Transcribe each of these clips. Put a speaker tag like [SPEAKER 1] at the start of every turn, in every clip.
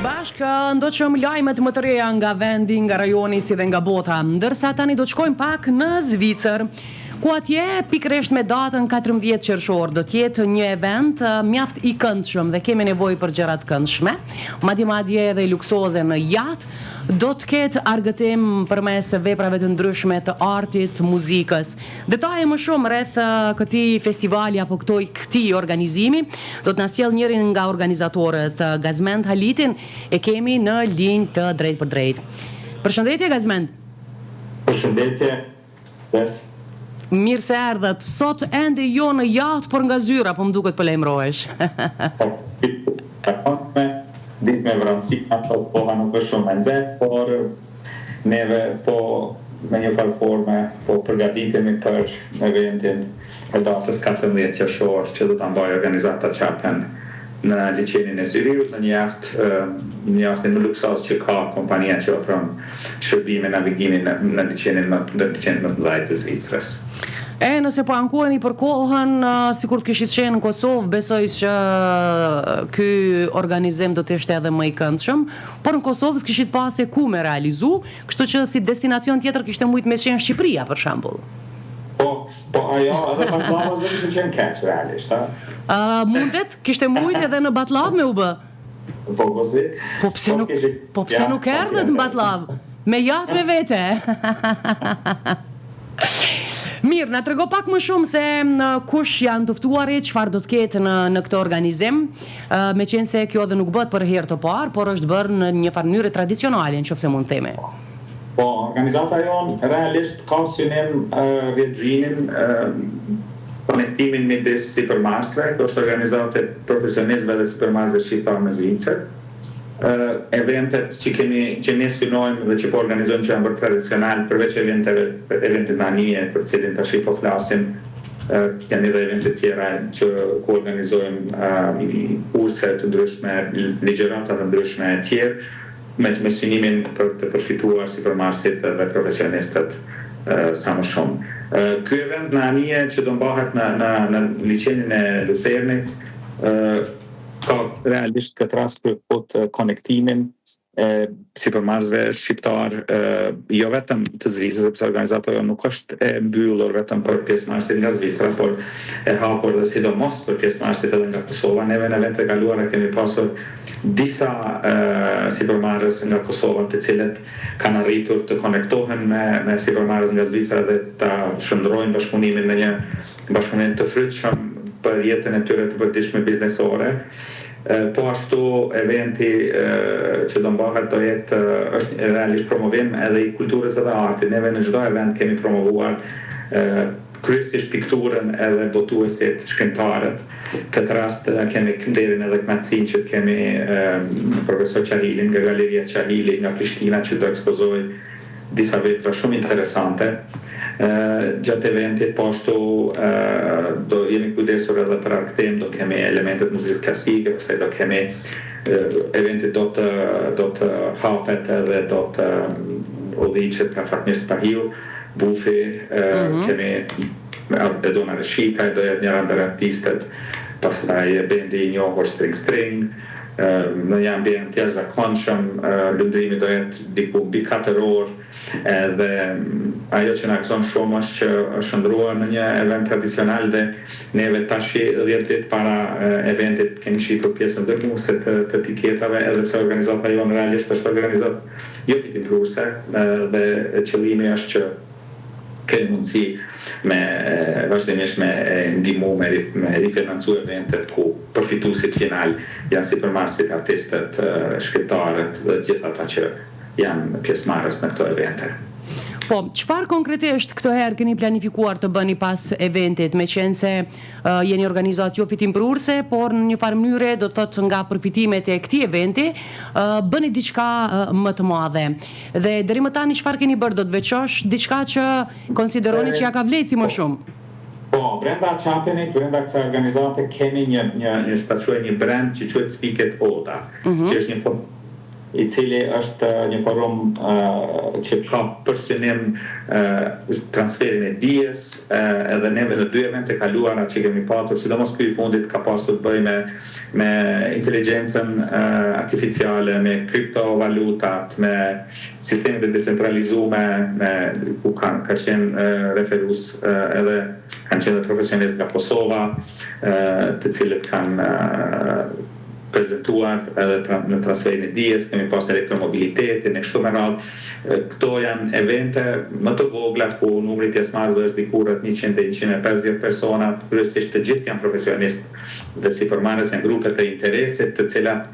[SPEAKER 1] bashkë ndoqëm lajmet më të reja nga vendi, nga rajoni si dhe nga bota, ndërsa tani do të shkojmë pak në Zvicër, ku atje pikërisht me datën 14 qershor do të jetë një event mjaft i këndshëm dhe kemi nevojë për gjëra të këndshme, madje edhe luksoze në jatë. Do të ketë argëtim përmes veprave të ndryshme të artit, muzikës. Detaje më shumë rreth këtij festivali apo këtij organizimi do të na sjell njërin nga organizatorët, Gazmend Halitin, e kemi në linjë të drejtë për drejtë. Përshëndetje Gazmend.
[SPEAKER 2] Përshëndetje. Yes.
[SPEAKER 1] Mirë se erdhët. Sot ende jo në jatë, por nga zyra, po më duket po lajmërohesh.
[SPEAKER 2] Ditë me vranësina, po nuk është shumë me nxehtë, por neve po me një farë forme po përgatitemi për eventin e datës 14 qershor që do ta mbajë organizata Çapen në liçenin e Zyriut, në një jahtë më luksos që ka kompania që ofron shërbime navigimi në liçenin më të mëdha të Zvicrës.
[SPEAKER 1] Nëse po ankoheni për kohën, sikur të kishit qenë në Kosovë, besoj që ky organizim do të ishte edhe më i këndshëm, por në Kosovë s'kishit pasë ku me realizu, kështu që si destinacion tjetër kishte mujt me qenë Shqipëria, për shembull.
[SPEAKER 2] Po ajo, edhe Batllava do kishte qenë keq realisht, a?
[SPEAKER 1] Mundet, kishte mujt edhe në Batllav me u bë.
[SPEAKER 2] Po gozi.
[SPEAKER 1] Po pse nuk erdhët në Batllav? Me jatë me vete. Mirë, na trego pak më shumë se kush janë të ftuarit, çfarë do të ketë në këtë organizim, meqense kjo edhe nuk bëhet për herë të parë, por është bërë në një farë mënyrë tradicionale, nëse mund të themi.
[SPEAKER 2] Po, organizata jonë realisht ka synim rrjedhimin, konektimin midis sipërmarrësve, kjo është organizatë profesionistëve dhe sipërmarrësve shqiptar në Zvicër. Eventet që ne synojmë dhe që po organizojmë që janë bërë tradicional, përveç eventet anije për cilin tash po flasim, janë edhe eventet tjera që ku organizojmë kurse të ndryshme, ligjërata të ndryshme e tjerë, me synimin për të përfituar sipërmarrësit dhe profesionistët sa më shumë. Ky event në anije që do mbahet në liçenin e Lucernit, ka realisht këtë rast për konektimin sipërmarrësve shqiptar, jo vetëm të Zvicrës, sepse organizatorja nuk është e mbyllur vetëm për pjesëmarrësit nga Zvicra, por e hapur dhe sidomos për pjesëmarrësit edhe nga Kosova. Neve në eventet e kaluara kemi pasur disa sipërmarrës nga Kosova, të cilët kanë arritur të konektohen me sipërmarrës nga Zvicra dhe ta shndrojnë bashkëpunimin në një bashkëpunim të frytshëm për jetën e tyre të përditshme biznesore. Po ashtu eventi që do mbahet do jetë është realisht promovim edhe i kulturës edhe artit. Neve në çdo event kemi promovuar kryesisht pikturën edhe botuesit, shkrimtarët. Këtë rast kemi nderin edhe kënaqësinë që kemi profesor Çahilin nga Galeria Çahili nga Prishtina që do ekspozoj disa vetra shumë interesante. Gjatë eventit, po ashtu do jemi kujdesur edhe për arktim, do kemi elementet muzikës klasike, pastaj do kemi eventit do të hapet edhe do të udhëhiqet nga Fatmir Spahiu, Bufi, kemi Edona Reshika, do jetë njëra ndër artistët, pastaj bendi i njohur String, në një ambient jashtëzakonshëm, lundrimi do jetë diku mbi 4 orë dhe ajo që na gëzon shumë është që është shndruar në një event tradicional dhe neve tash 10 ditë para eventit kemi shitur pjesën dërmuese të tiketave, edhe pse organizata jonë realisht është organizatë jo fitimbruese dhe qëllimi është që kemi mundësi vazhdimisht me ndihmu me rifinancu eventet ku përfituesit final janë sipërmarrësit, artistët, shkrimtarët dhe gjithë ata që janë pjesëmarrës në këto evente.
[SPEAKER 1] Po, çfarë konkretisht këtë herë keni planifikuar të bëni pas eventit, meqense jeni organizatë jo fitimbruese, por në një farë mënyre do të thotë nga përfitimet e këtij eventi bëni diçka më të madhe. Dhe deri më tani çfarë keni bërë, do të veçosh diçka që konsideroni që ja ka vleci më shumë?
[SPEAKER 2] Po, brenda Çapenit, brenda kësaj organizate kemi një brand që quhet Spiket Oda, që është I cili është një forum që ka për synim transferin e dijes, edhe neve në 2 evente kaluara që kemi patur, sidomos ky i fundit ka pasur të bëjë me inteligjencën artificiale, me kriptovalutat, me sistemet e decentralizuar, ku ka qenë referues edhe kanë qenë profesionistë nga Kosova, të cilët kanë prezentuar edhe në transferin e dijes, kemi pas elektromobilitetin e kështu me radhë. Këto janë evente më të vogla ku numri pjesëmarrësve është diku rreth 100-150 persona, kryesisht të gjithë janë profesionistë dhe sipërmarrës janë grupe të interesit, të cilat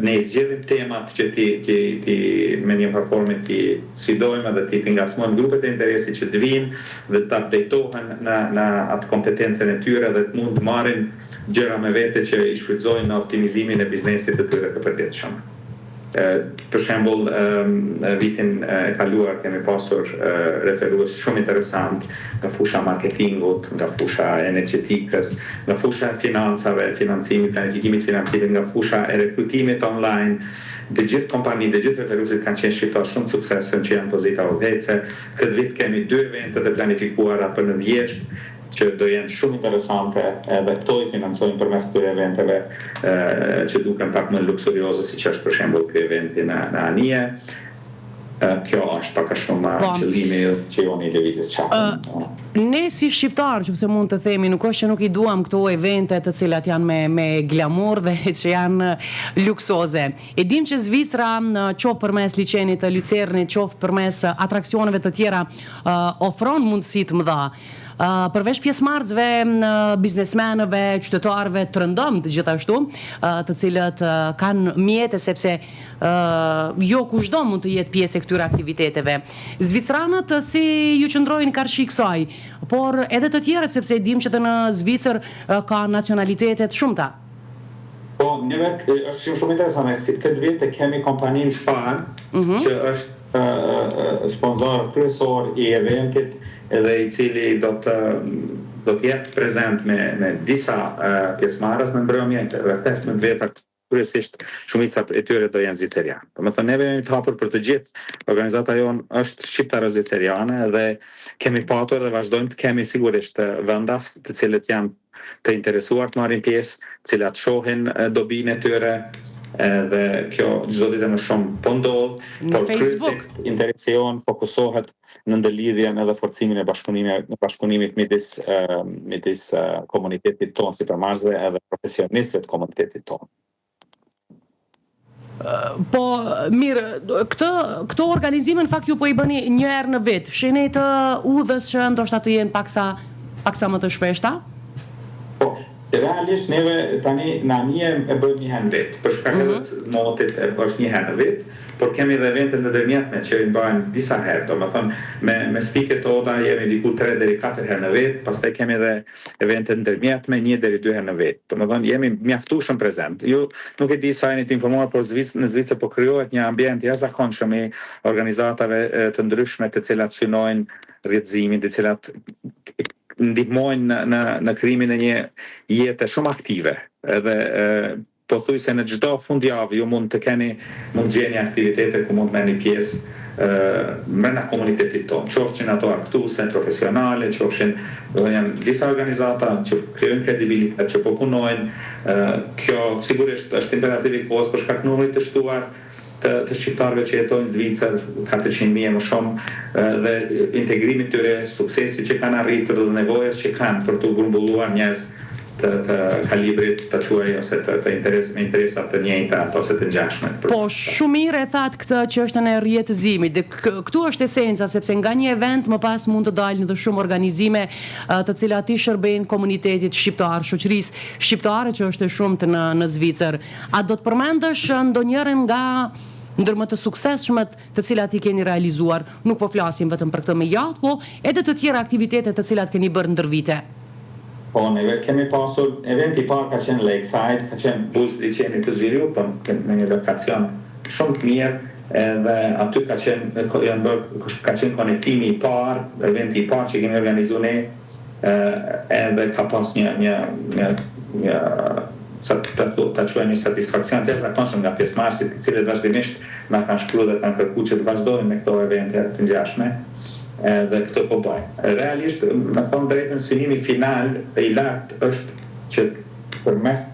[SPEAKER 2] ne zgjedhim temat që ti me një platformë ti sfidojmë dhe ti ngacmojmë grupet e interesit që të vinë dhe të updatohen në atë kompetencën e tyre dhe të mund të marrin gjëra me vete që i shfrytëzojnë në optimizimin e biznesit të tyre të përditshëm. Për shembull, vitin e kaluar kemi pasur referues shumë interesant nga fusha marketingut, nga fusha energjetikës, nga fusha financave, financimit, planifikimit financiar, nga fusha e rekrutimit online. Të gjithë kompanitë, të gjithë referuesit kanë qenë shqiptar shumë suksesshëm që janë pozita udhëhece. Këtë vit kemi 2 evente të planifikuara për në vjesht, që do jenë shumë interesante edhe këto I financojnë përmes këtyre eventeve që duken pak më luksurioze siç është për shembull ky eventi në Anije. Kjo është pak a shumë qëllimi I lëvizjes çakun.
[SPEAKER 1] Ne si shqiptar, që mund të themi, nuk është që nuk I duam këto evente të cilat janë me glamur dhe që janë luksoze. E dim që Zvicra, qoftë përmes liçenit të Lucernit, qoftë përmes atraksioneve të tjera, ofron mundësi të mëdha. Përveç pjesëmarrësve, biznesmenëve, qytetarëve të rëndëm të gjithashtu, të cilët kanë mjete sepse jo kushdo mund të jetë pjesë e këtyre aktiviteteve. Zvicranët si ju qëndrojnë karshi kësaj, por edhe të tjerët sepse e dim që të në Zvicër ka nacionalitetet shumëta.
[SPEAKER 2] Po, neve është shumë interesante, si këtë vit e kemi kompaninë Shpar, që është sponsor kryesor I eventit edhe I cili do të jetë prezent me disa pjesëmarrës në mbrëmje, rreth 15 veta, kryesisht shumica e tyre do janë zvicerianë. Domethënë neve jemi të hapur për të gjithë. Organizata jonë është shqiptaro-zviceriane dhe kemi patur dhe vazhdojmë të kemi sigurisht vendas të cilët janë të interesuar të marrin pjesë, të cilat shohin dobinë e tyre. Dhe kjo çdo ditë më shumë po ndodh, por kryesisht interesioni fokusohet në ndërlidhjen edhe forcimin e bashkëpunimit midis komunitetit tonë sipërmarrësve edhe profesionistëve të komunitetit tonë.
[SPEAKER 1] Po, mirë, këto organizime në fakt ju po I bëni një herë në vit. Shihni të udhës që ndoshta të jenë paksa më të shpeshta?
[SPEAKER 2] Po, realisht neve tani në Anije e bëjmë një herë në vit, për shkak edhe të motit është një herë në vit, por kemi edhe evente ndërmjetme që I bëjmë disa herë, domethënë me speaker të oda jemi diku 3 deri 4 herë në vit, pastaj kemi edhe evente ndërmjetme 1 deri 2 herë në vit. Domethënë jemi mjaftueshëm prezent. Ju nuk e di sa jeni të informuar, por në Zvicër po krijohet një ambient jashtëzakonshëm I organizatave të ndryshme të cilat synojnë rrjedhimin, të cilat ndihmojnë në krijimin e një jete shumë aktive. Edhe pothuajse në çdo fundjavë ju mund gjeni aktivitete ku mund merrni pjesë brenda komunitetit tonë. Qofshin ato argëtuese, profesionale, qofshin janë disa organizata që krijojnë kredibilitet, që po punojnë. Kjo sigurisht është imperativ I kohës për shkak numrit të shtuar të shqiptarëve që jetojnë në Zvicër, 400.000 më shumë, dhe integrimit tyre, suksesi që kanë arritur dhe nevojës që kanë për të grumbulluar njerëz të kalibrit të quaj ose me interesat të njëjta ose të ngjashme.
[SPEAKER 1] Po shumë mirë e thatë këtë që është në rrjetëzimit. Dhe këtu është esenca, sepse nga një event më pas mund të dalin edhe shumë organizime të cilat I shërbejnë komunitetit shqiptar, shoqërisë shqiptare që është e shumtë në Zvicër. A do të përmendësh ndonjërin nga ndër më të suksesshmet të cilat I keni realizuar? Nuk po flasim vetëm për këtë me jatë, po edhe të tjera aktivitete të cilat keni bërë ndër vite.
[SPEAKER 2] Po, neve kemi pasur, eventi parë ka qenë Lakeside, ka qenë buz liçenit të Zviru, në një lokacion shumë të mirë, edhe aty ka qenë konektimi I parë, eventi I parë që kemi organizuar ne, edhe ka pas një ta quajmë satisfaksion të jashtëzakonshëm nga pjesëmarrësit, të cilët vazhdimisht na kanë shkruar dhe kanë kërkuar që të vazhdojmë me këto evente të ngjashme, dhe këtë po bëjmë. Realisht, me thonë drejtën, synimi final i lartë është që përmes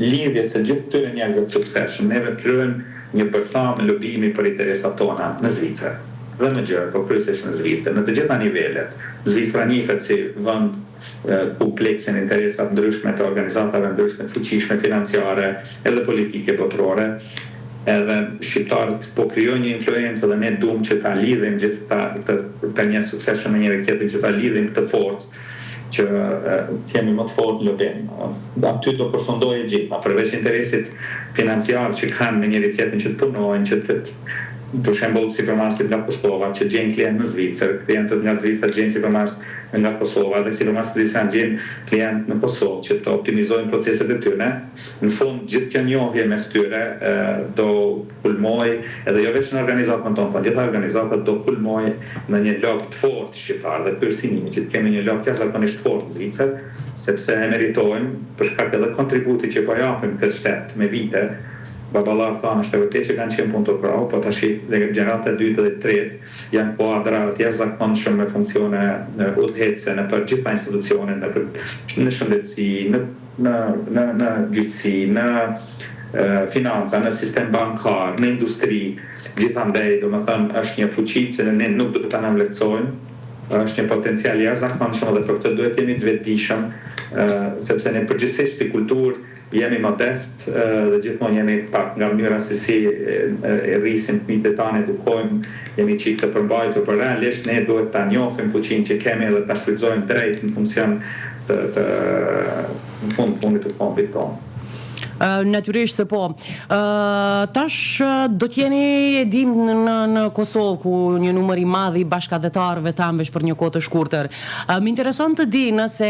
[SPEAKER 2] lidhjes së gjithë këtyre njerëzve të suksesshëm, neve kryejmë një përtham lobimi për interesat tona në Zvicër. Dhe më gjërë, po kryesisht në Zvicër, në të gjitha nivelet. Zvicra njihet si vend ku pleksin interesat ndryshme të organizatave ndryshme të fuqishme financiare edhe politike botërore. Edhe shqiptarët po krijojnë një influencë dhe ne duam që ta lidhim gjithë të një suksesshëm me njëri tjetrin, që ta lidhim këtë forcë që të jemi më të fortë në lobim. Aty do përfundojë gjitha, përveç interesit financiar që kanë me njëri tjetrin, që të punojnë, që të për shembull supermarketet nga Kosova që gjejnë klient në Zvicër, klientët nga Zvicër gjejnë supermarket nga Kosova dhe supermarketet gjejnë klient në Kosovë që të optimizojnë proceset e tyre. Në fund gjithë kjo njohje mes tyre do kulmoj edhe jo vetëm në organizatën tonë, por gjithë organizatat do kulmoj në një lobë të fortë shqiptar dhe ky synimi që të kemi një lobë jashtëzakonisht të fortë në Zvicër, sepse e meritojmë për shkak edhe kontributit që po japim këtë shtet me vite. Baballarët tanë është e vërtetë që kanë qenë punë të krau, po tash gjenerata e dytë dhe e tretë janë kuadra të jashtëzakonshëm me funksione udhëhecse në për gjitha institucionet, në shëndetësi, në gjyqësi, në financa, në sistem bankar, në industri, gjithandaj, domethënë është një fuqi që ne nuk duhet ta vlerësojmë. Është një potencial jashtëzakonshëm dhe për këtë duhet jemi të vetëdijshëm, sepse ne përgjithsisht si kulturë jemi modest dhe gjithmonë jemi pak nga mënyra se si rrisim fëmijët e tanë, edukojmë, jemi çik të përbajtur, por realisht ne duhet ta njohim fuqinë që kemi dhe ta shfrytëzojmë drejt në funksion të fundit të kombit tonë.
[SPEAKER 1] Natyrisht se po. Tash do t'jeni e dim në Kosovë ku një numër i madh i bashkëdhetarëve tanë veç për një kohë të shkurtër. Më intereson të di nëse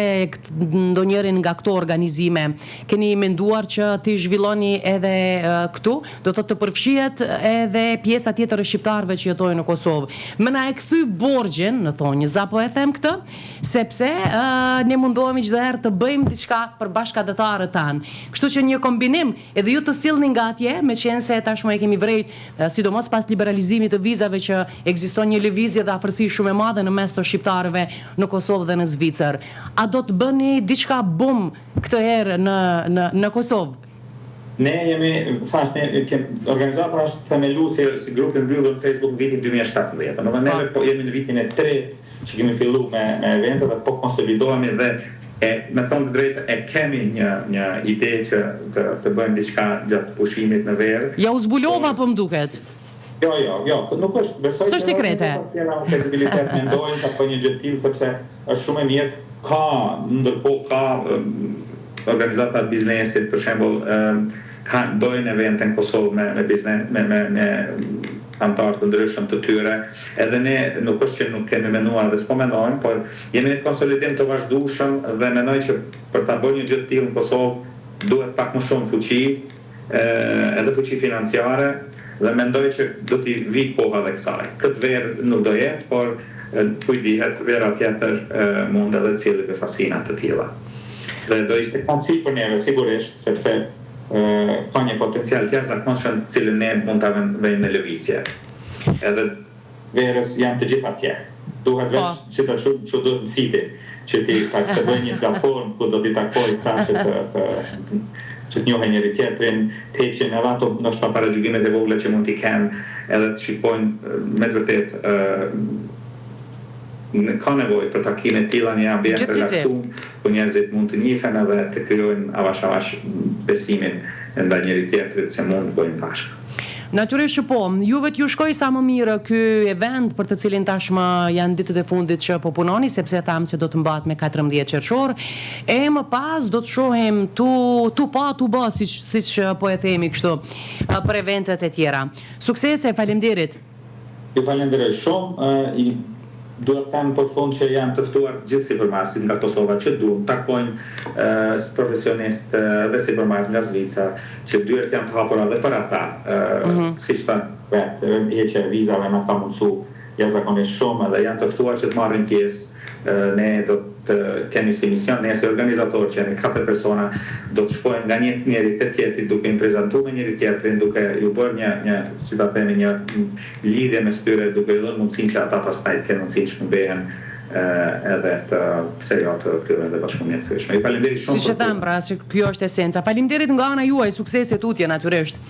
[SPEAKER 1] ndonjërin nga këto organizime keni menduar që t'i zhvilloni edhe këtu, do të përfshihet edhe pjesa tjetër e shqiptarëve që jetojnë në Kosovë. Më na e kthy borxhin, në thonjë, apo e them këtë, sepse ne mundohemi çdo herë të bëjmë diçka për bashkëdhetarët tanë. Kështu që një kombinim, edhe ju të sillni nga atje, me qenë se tashmë e kemi vrejt, sidomos pas liberalizimit të vizave që ekziston një lëvizje dhe afërsi shumë e madhe në mes të shqiptarëve në Kosovë dhe në Zvicër. A do të bëni diçka bum këtë herë në Kosovë?
[SPEAKER 2] Ne jemi, organizata është themeluar si grup i mbyllur në Facebook vitin 2017. Domethënë ne jemi në vitin e tretë që kemi filluar me eventet dhe po konsolidohemi dhe me thonë të drejtë e kemi një ide që të bëjmë diçka gjatë pushimit në verë.
[SPEAKER 1] Ja u zbulova po më duket.
[SPEAKER 2] Jo, nuk është, besoj
[SPEAKER 1] që
[SPEAKER 2] sekrete. Kena kredibilitet, mendojnë të bëjnë një gjë të tillë sepse është shumë e mirë. Ndërkohë ka organizata të biznesit, për shembull, bëjnë evente në Kosovë me biznes, me antarë të ndryshëm të tyre, edhe ne nuk është që nuk kemi menuar dhe s'po menojmë, por jemi në konsolidim të vazhdueshëm dhe mendoj që për ta bërë një gjë të tillë në Kosovë duhet pak më shumë fuqi, edhe fuqi financiare, dhe mendoj që do t'i vi koha dhe kësaj. Këtë verë nuk do jetë, por kujdihet vera tjetër mund edhe cilë befasina të tilla. Dhe do ishte kënaqësi për neve sigurisht, sepse ka një potencial të jashtëzakonshëm të cilën ne mund ta vëmë në lëvizje. Edhe verës janë të gjitha atje. Duhet vetë që të duhet mësiti, që të bëjë një platformë ku do t'i takojë këta që të njohin njëri tjetrin, të heqin edhe ato ndoshta paragjykimet e vogla që mund t'i kenë, edhe të shikojnë me të vërtetë ka nevojë për takime të tilla në ambient të relaksuar, ku njerëzit mund të njihen edhe të krijojnë avash besimin ndaj njëri tjetrit se mund të bëjnë bashkë.
[SPEAKER 1] Natyrisht që po, juve t'ju shkoj sa më mirë ky event për të cilin tashmë janë ditët e fundit që po punoni, sepse tham se do të mbahet me 14 qershor, e më pas do të shohim tu bë, siç po e themi kështu, për eventet e tjera. Suksese, faleminderit.
[SPEAKER 2] Ju falenderoj shumë. Duhet të them për fund që janë të ftuar gjithë supermarketet nga Kosova që duan takojnë profesionistë dhe supermarket nga Zvicra, që dyert janë të hapura edhe për ata. Siç thanë, heqja e vizave na ka mundsuar jashtëzakonisht shumë dhe janë të ftuar që të marrin pjesë ne do të kemi si mision, ne si organizator që janë 4 persona, do të shkojmë nga njëri te tjetri duke i prezantuar me njëri tjetrin, duke ju bërë një si ta themi, një lidhje mes tyre, duke i dhënë mundësinë që ata pastaj të kenë mundësinë që shkëmbehen edhe të të këtyre dhe bashkëpunimit të fyshme. I faleminderit shumë.
[SPEAKER 1] Siç e tham, pra, se kjo është esenca. Faleminderit nga ana juaj, suksese tutje natyrisht.